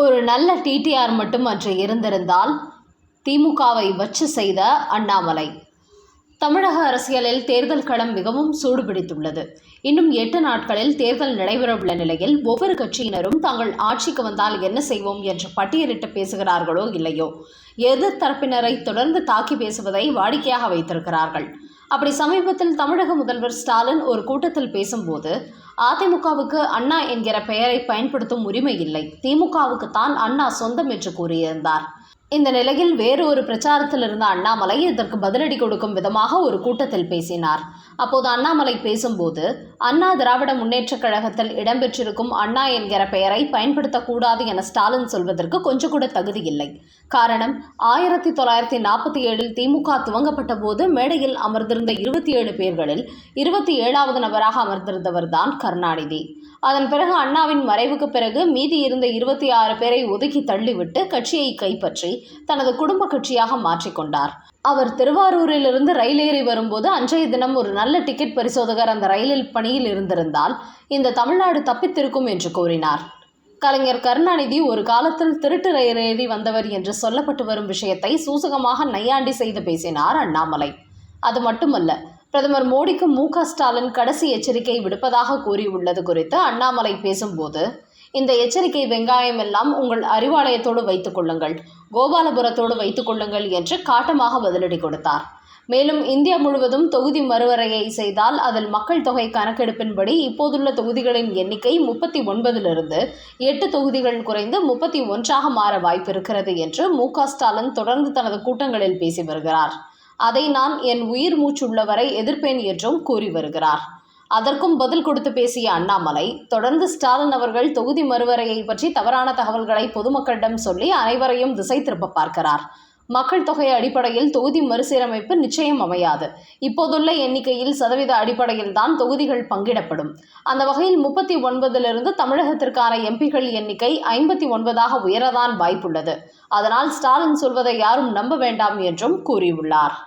ஒரு நல்ல டிடிஆர் மட்டும் அன்று இருந்திருந்தால் திமுகவை வச்சு செய்த அண்ணாமலை. தமிழக அரசியலில் தேர்தல் களம் மிகவும் சூடுபிடித்துள்ளது. இன்னும் 8 நாட்களில் தேர்தல் நடைபெறவுள்ள நிலையில் ஒவ்வொரு கட்சியினரும் தாங்கள் ஆட்சிக்கு வந்தால் என்ன செய்வோம் என்று பட்டியலிட்டு பேசுகிறார்களோ இல்லையோ, எதிர்த்தரப்பினரை தொடர்ந்து தாக்கி பேசுவதை வாடிக்கையாக வைத்திருக்கிறார்கள். அப்படி சமீபத்தில் தமிழக முதல்வர் ஸ்டாலின் ஒரு கூட்டத்தில் பேசும்போது, அதிமுகவுக்கு அண்ணா என்கிற பெயரை பயன்படுத்தும் உரிமை இல்லை, திமுகவுக்கு தான் அண்ணா சொந்தம் என்று கூறியிருந்தார். இந்த நிலையில் வேறு ஒரு பிரச்சாரத்தில் இருந்த அண்ணாமலை இதற்கு பதிலடி கொடுக்கும் விதமாக ஒரு கூட்டத்தில் பேசினார். அப்போது அண்ணாமலை பேசும்போது, அண்ணா திராவிட முன்னேற்றக் கழகத்தில் இடம்பெற்றிருக்கும் அண்ணா என்கிற பெயரை பயன்படுத்தக்கூடாது என ஸ்டாலின் சொல்வதற்கு கொஞ்சம் கூட தகுதி இல்லை. காரணம், 1947 திமுக துவங்கப்பட்ட போது மேடையில் அமர்ந்திருந்த 27 பேர்களில் 27வது நபராக அமர்ந்திருந்தவர் தான் கருணாநிதி. அதன் பிறகு அண்ணாவின் மறைவுக்கு பிறகு மீதி இருந்த 26 பேரை ஒதுக்கி தள்ளிவிட்டு கட்சியை கைப்பற்றி தனது குடும்ப கட்சியாக மாற்றிக்கொண்டார். அவர் திருவாரூரிலிருந்து ரயில் ஏறி வரும்போது அன்றைய தினம் ஒரு நல்ல டிக்கெட் பரிசோதகர் அந்த ரயிலில் பணியில் இருந்திருந்தால் இந்த தமிழ்நாடு தப்பித்திருக்கும் என்று கூறினார். கலைஞர் கருணாநிதி ஒரு காலத்தில் திருட்டு ரயில் ஏறி வந்தவர் என்று சொல்லப்பட்டு வரும் விஷயத்தை சூசகமாக நையாண்டி செய்து பேசினார் அண்ணாமலை. அது மட்டுமல்ல, பிரதமர் மோடிக்கு மு.க. ஸ்டாலின் கடைசி எச்சரிக்கை விடுப்பதாக கூறியுள்ளது குறித்து அண்ணாமலை பேசும்போது, இந்த எச்சரிக்கை வெங்காயம் எல்லாம் உங்கள் அறிவாலயத்தோடு வைத்துக் கொள்ளுங்கள், கோபாலபுரத்தோடு வைத்துக் கொள்ளுங்கள் என்று காட்டமாக பதிலடி கொடுத்தார். மேலும் இந்தியா முழுவதும் தொகுதி மறுவரையை செய்தால் அதில் மக்கள் தொகை கணக்கெடுப்பின்படி இப்போதுள்ள தொகுதிகளின் எண்ணிக்கை 39லிருந்து 8 தொகுதிகள் குறைந்து 31ஆக மாற வாய்ப்பிருக்கிறது என்று மு.க. ஸ்டாலின் தொடர்ந்து தனது கூட்டங்களில் பேசி வருகிறார். அதை நான் என் உயிர் மூச்சுள்ளவரை எதிர்ப்பேன் என்றும் கூறி வருகிறார். அதற்கும் பதில் கொடுத்து பேசிய அண்ணாமலை, தொடர்ந்து ஸ்டாலின் அவர்கள் தொகுதி மறுவரையை பற்றி தவறான தகவல்களை பொதுமக்களிடம் சொல்லி அனைவரையும் திசை திருப்ப பார்க்கிறார். மக்கள் தொகை அடிப்படையில் தொகுதி மறுசீரமைப்பு நிச்சயம் அமையாது. இப்போதுள்ள எண்ணிக்கையில் சதவீத அடிப்படையில் தான் தொகுதிகள் பங்கிடப்படும். அந்த வகையில் 39லிருந்து தமிழகத்திற்கான எம்பிகள் எண்ணிக்கை 59ஆக உயரதான் வாய்ப்புள்ளது. அதனால் ஸ்டாலின் சொல்வதை யாரும் நம்ப வேண்டாம் என்றும் கூறியுள்ளார்.